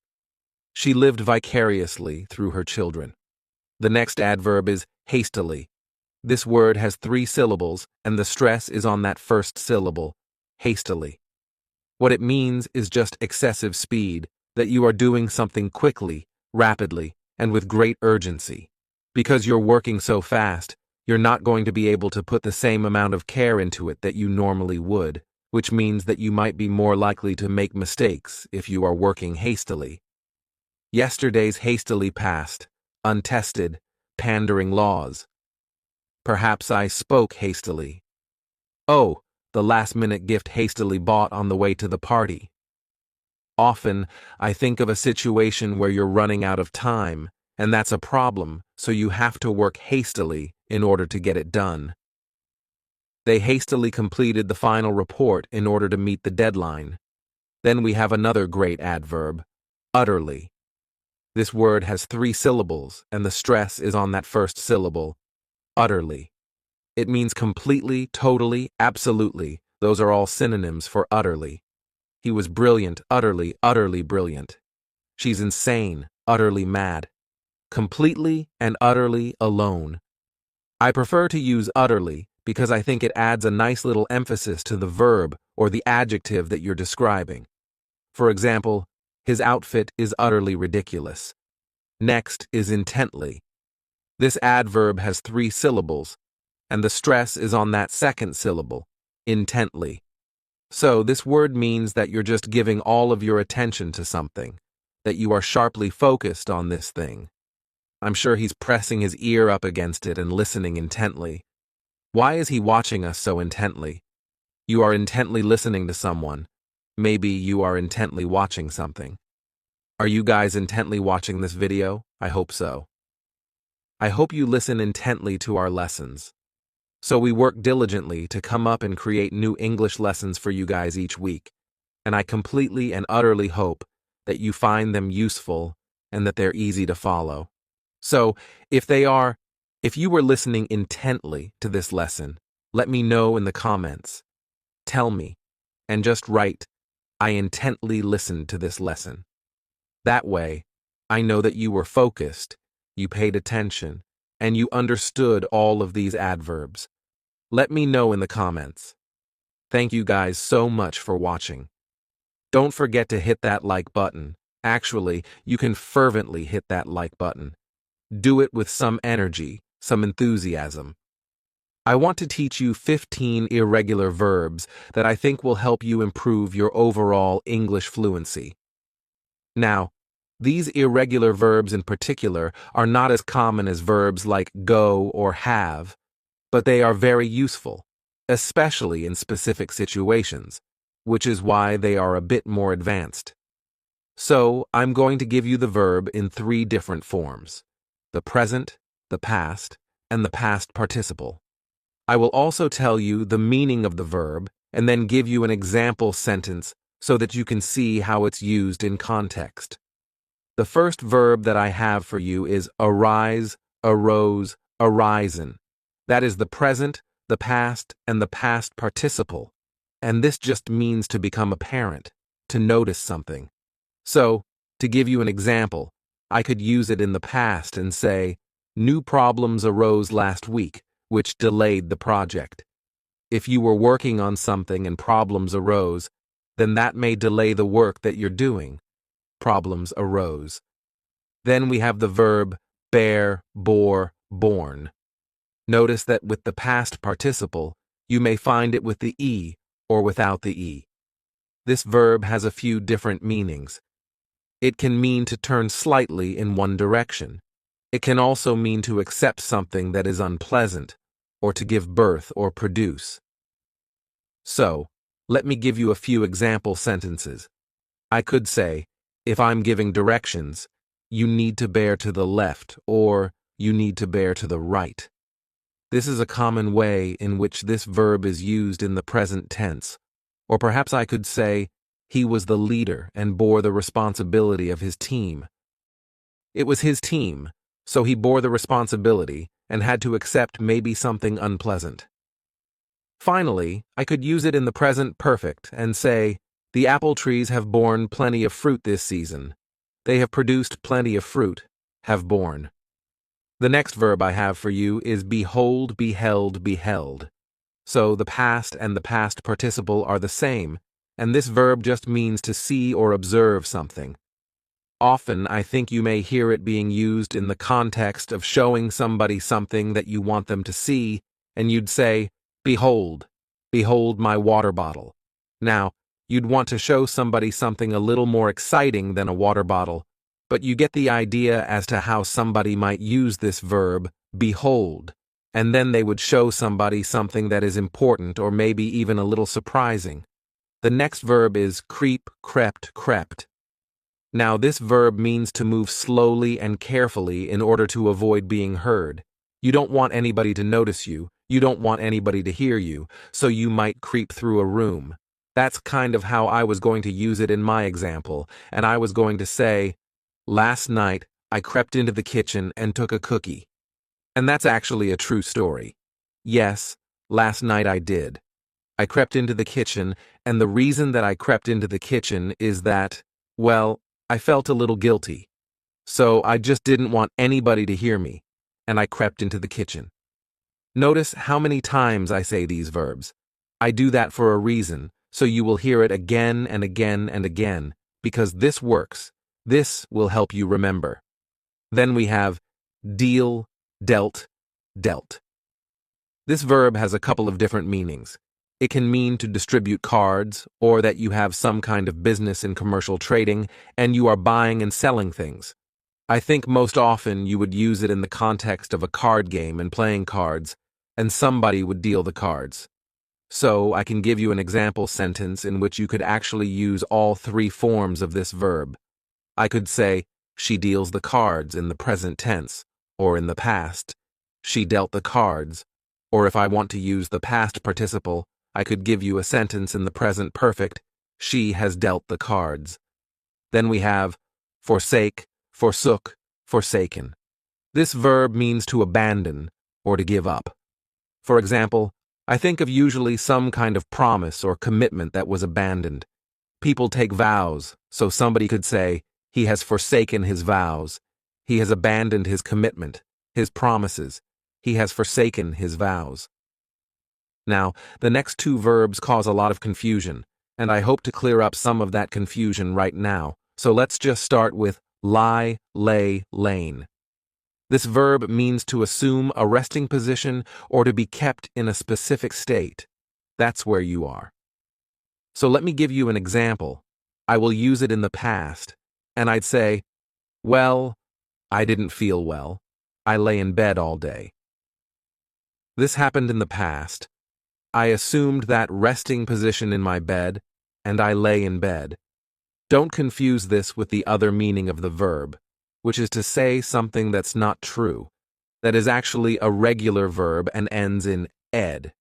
She lived vicariously through her children. The next adverb is hastily. This word has 3 syllables, and the stress is on that first syllable, hastily. What it means is just excessive speed, that you are doing something quickly, rapidly, and with great urgency. Because you're working so fast, you're not going to be able to put the same amount of care into it that you normally would, which means that you might be more likely to make mistakes if you are working hastily. Yesterday's hastily passed, untested, pandering laws. Perhaps I spoke hastily. Oh, the last-minute gift hastily bought on the way to the party. Often, I think of a situation where you're running out of time, and that's a problem, so you have to work hastily in order to get it done. They hastily completed the final report in order to meet the deadline. Then we have another great adverb, utterly. This word has 3 syllables, and the stress is on that first syllable, utterly. It means completely, totally, absolutely. Those are all synonyms for utterly. He was brilliant, utterly, utterly brilliant. She's insane, utterly mad. Completely and utterly alone. I prefer to use utterly because I think it adds a nice little emphasis to the verb or the adjective that you're describing. For example, his outfit is utterly ridiculous. Next is intently. This adverb has 3 syllables, and the stress is on that second syllable, intently. So this word means that you're just giving all of your attention to something, that you are sharply focused on this thing. I'm sure he's pressing his ear up against it and listening intently. Why is he watching us so intently? You are intently listening to someone. Maybe you are intently watching something. Are you guys intently watching this video? I hope so. I hope you listen intently to our lessons. So we work diligently to come up and create new English lessons for you guys each week, and I completely and utterly hope that you find them useful and that they're easy to follow. So, if you were listening intently to this lesson, let me know in the comments. Tell me, and just write, "I intently listened to this lesson." That way, I know that you were focused, you paid attention, and you understood all of these adverbs. Let me know in the comments. Thank you guys so much for watching. Don't forget to hit that like button. Actually, you can fervently hit that like button. Do it with some energy, some enthusiasm. I want to teach you 15 irregular verbs that I think will help you improve your overall English fluency. Now, these irregular verbs in particular are not as common as verbs like go or have, but they are very useful, especially in specific situations, which is why they are a bit more advanced. So, I'm going to give you the verb in 3 different forms: the present, the past, and the past participle. I will also tell you the meaning of the verb and then give you an example sentence so that you can see how it's used in context. The first verb that I have for you is arise, arose, arisen. That is the present, the past, and the past participle, and this just means to become apparent, to notice something. So, to give you an example, I could use it in the past and say, new problems arose last week, which delayed the project. If you were working on something and problems arose, then that may delay the work that you're doing. Problems arose. Then we have the verb bear, bore, born. Notice that with the past participle, you may find it with the E or without the E. This verb has a few different meanings. It can mean to turn slightly in one direction. It can also mean to accept something that is unpleasant, or to give birth or produce. So, Let me give you a few example sentences. I could say, if I'm giving directions, you need to bear to the left, or you need to bear to the right. This is a common way in which this verb is used in the present tense. Or perhaps I could say, he was the leader and bore the responsibility of his team. It was his team, so he bore the responsibility and had to accept maybe something unpleasant. Finally, I could use it in the present perfect and say, the apple trees have borne plenty of fruit this season. They have produced plenty of fruit, have borne. The next verb I have for you is behold, beheld, beheld. So the past and the past participle are the same, and this verb just means to see or observe something. Often, I think you may hear it being used in the context of showing somebody something that you want them to see, and you'd say, behold, behold my water bottle. Now, you'd want to show somebody something a little more exciting than a water bottle, but you get the idea as to how somebody might use this verb, behold, and then they would show somebody something that is important or maybe even a little surprising. The next verb is creep, crept, crept. Now, this verb means to move slowly and carefully in order to avoid being heard. You don't want anybody to notice you, you don't want anybody to hear you, so you might creep through a room. That's kind of how I was going to use it in my example, and I was going to say, last night, I crept into the kitchen and took a cookie. And that's actually a true story. Yes, last night I did. I crept into the kitchen, and the reason that I crept into the kitchen is that, well, I felt a little guilty. So I just didn't want anybody to hear me, and I crept into the kitchen. Notice how many times I say these verbs. I do that for a reason, so you will hear it again and again and again, because this works. This will help you remember. Then we have deal, dealt, dealt. This verb has a couple of different meanings. It can mean to distribute cards, or that you have some kind of business in commercial trading, and you are buying and selling things. I think most often you would use it in the context of a card game and playing cards, and somebody would deal the cards. So I can give you an example sentence in which you could actually use all three forms of this verb. I could say, she deals the cards in the present tense, or in the past. She dealt the cards. Or if I want to use the past participle, I could give you a sentence in the present perfect, she has dealt the cards. Then we have forsake, forsook, forsaken. This verb means to abandon or to give up. For example, I think of usually some kind of promise or commitment that was abandoned. People take vows, so somebody could say, he has forsaken his vows. He has abandoned his commitment, his promises. He has forsaken his vows. Now, the next two verbs cause a lot of confusion, and I hope to clear up some of that confusion right now. So let's just start with lie, lay, lain. This verb means to assume a resting position or to be kept in a specific state. That's where you are. So let me give you an example. I will use it in the past, and I'd say, well, I didn't feel well. I lay in bed all day. This happened in the past. I assumed that resting position in my bed, and I lay in bed. Don't confuse this with the other meaning of the verb, which is to say something that's not true, that is actually a regular verb and ends in ed.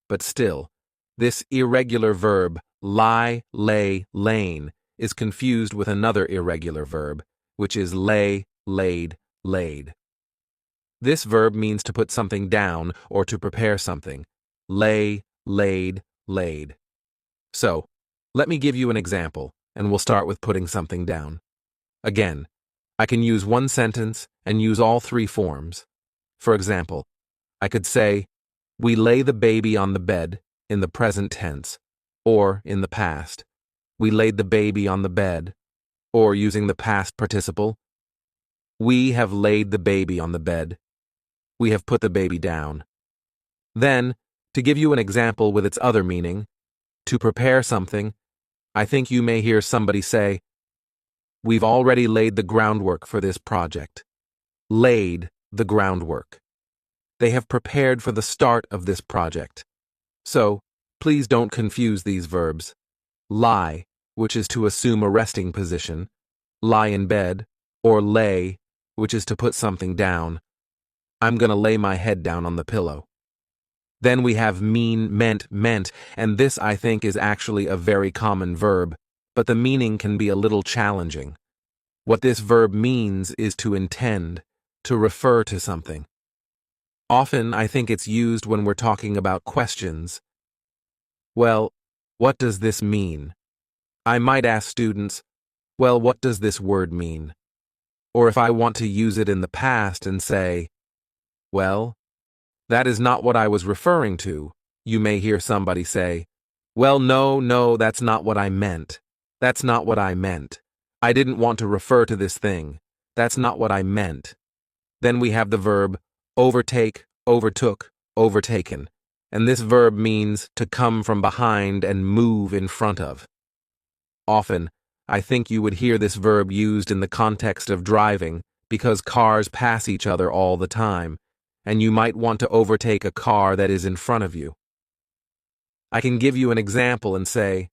But still, this irregular verb, lie, lay, lain, is confused with another irregular verb, which is lay, laid, laid. This verb means to put something down or to prepare something. Lay, laid, laid. So, let me give you an example, and we'll start with putting something down. Again, I can use one sentence and use all three forms. For example, I could say, we lay the baby on the bed in the present tense, or in the past. We laid the baby on the bed, or using the past participle, we have laid the baby on the bed. We have put the baby down. Then, to give you an example with its other meaning, to prepare something, I think you may hear somebody say, we've already laid the groundwork for this project. Laid the groundwork. They have prepared for the start of this project. So, Please don't confuse these verbs. Lie, which is to assume a resting position, lie in bed, or lay, which is to put something down. I'm gonna lay my head down on the pillow. Then we have mean, meant, and this I think is actually a very common verb, but the meaning can be a little challenging. What this verb means is to intend, to refer to something. Often I think it's used when we're talking about questions. Well, what does this mean? I might ask students, well, what does this word mean? Or if I want to use it in the past and say, well, that is not what I was referring to, you may hear somebody say, well, no, that's not what I meant. That's not what I meant. I didn't want to refer to this thing. That's not what I meant. Then we have the verb overtake, overtook, overtaken. And this verb means to come from behind and move in front of. Often, I think you would hear this verb used in the context of driving because cars pass each other all the time, and you might want to overtake a car that is in front of you. I can give you an example and say,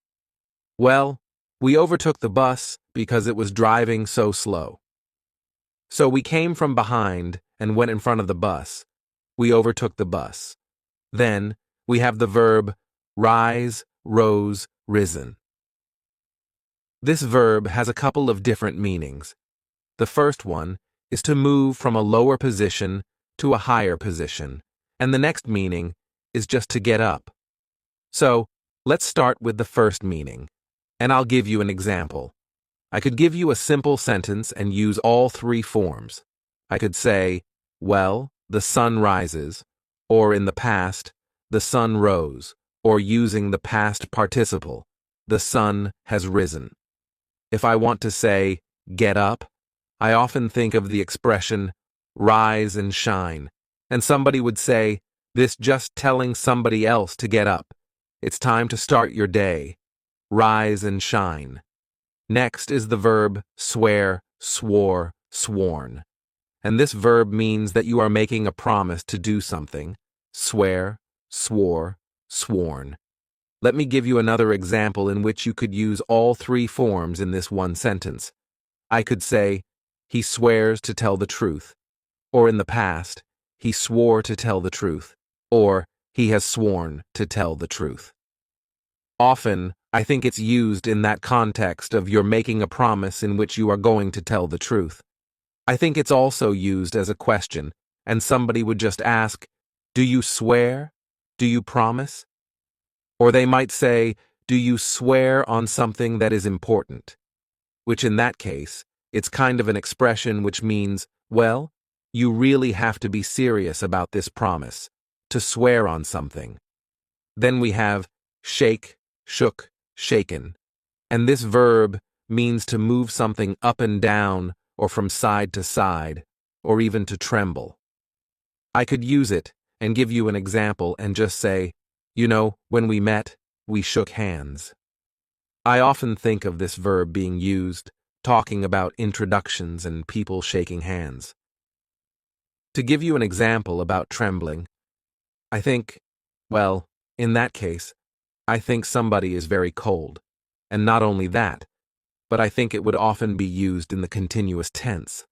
well, we overtook the bus because it was driving so slow. So we came from behind and went in front of the bus. We overtook the bus. Then we have the verb rise, rose, risen. This verb has a couple of different meanings. The first one is to move from a lower position to a higher position, and the next meaning is just to get up. So, let's start with the first meaning, and I'll give you an example. I could give you a simple sentence and use all three forms. I could say, well, the sun rises, or in the past, the sun rose, or using the past participle, the sun has risen. If I want to say, get up, I often think of the expression, rise and shine, and somebody would say, this just telling somebody else to get up. It's time to start your day. Rise and shine. Next is the verb swear, swore, sworn. And this verb means that you are making a promise to do something. Swear, swore, sworn. Let me give you another example in which you could use all three forms in this one sentence. I could say, he swears to tell the truth. Or in the past, he swore to tell the truth. Or he has sworn to tell the truth. Often, I think it's used in that context of you're making a promise in which you are going to tell the truth. I think it's also used as a question, and somebody would just ask, do you swear? Do you promise? Or they might say, do you swear on something that is important? Which in that case, it's kind of an expression which means, well, you really have to be serious about this promise, to swear on something. Then we have shake, shook, shaken. And this verb means to move something up and down or from side to side, or even to tremble. I could use it and give you an example and just say, you know, when we met, we shook hands. I often think of this verb being used, talking about introductions and people shaking hands. To give you an example about trembling, I think, well, in that case, I think somebody is very cold. And not only that, but I think it would often be used in the continuous tense.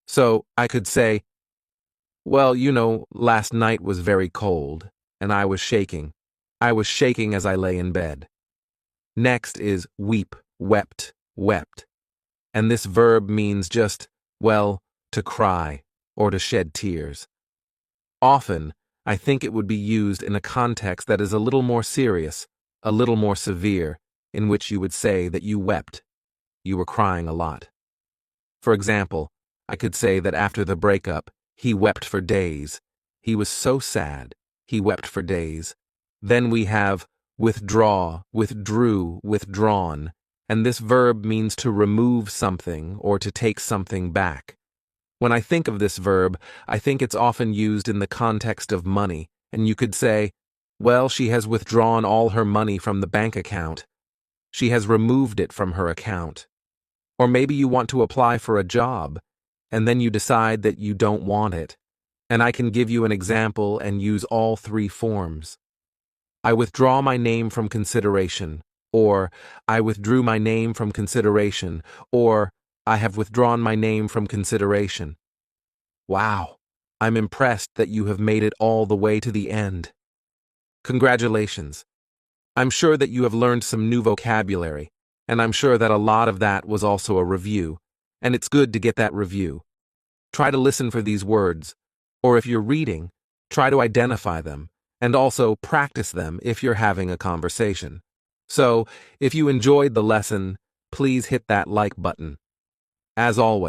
So I could say, well, you know, last night was very cold, and I was shaking. I was shaking as I lay in bed. Next is weep, wept, wept. And this verb means just, well, to cry or to shed tears. Often, I think it would be used in a context that is a little more serious, a little more severe, in which you would say that you wept. You were crying a lot. For example, I could say that after the breakup, he wept for days. He was so sad, he wept for days. Then we have withdraw, withdrew, withdrawn, and this verb means to remove something or to take something back. When I think of this verb, I think it's often used in the context of money, and you could say, well, she has withdrawn all her money from the bank account. She has removed it from her account. Or maybe you want to apply for a job, and then you decide that you don't want it. And I can give you an example and use all three forms. I withdraw my name from consideration, or I withdrew my name from consideration, or I have withdrawn my name from consideration. Wow, I'm impressed that you have made it all the way to the end. Congratulations. I'm sure that you have learned some new vocabulary, and I'm sure that a lot of that was also a review, and it's good to get that review. Try to listen for these words, or if you're reading, try to identify them, and also practice them if you're having a conversation. So, if you enjoyed the lesson, please hit that like button. As always,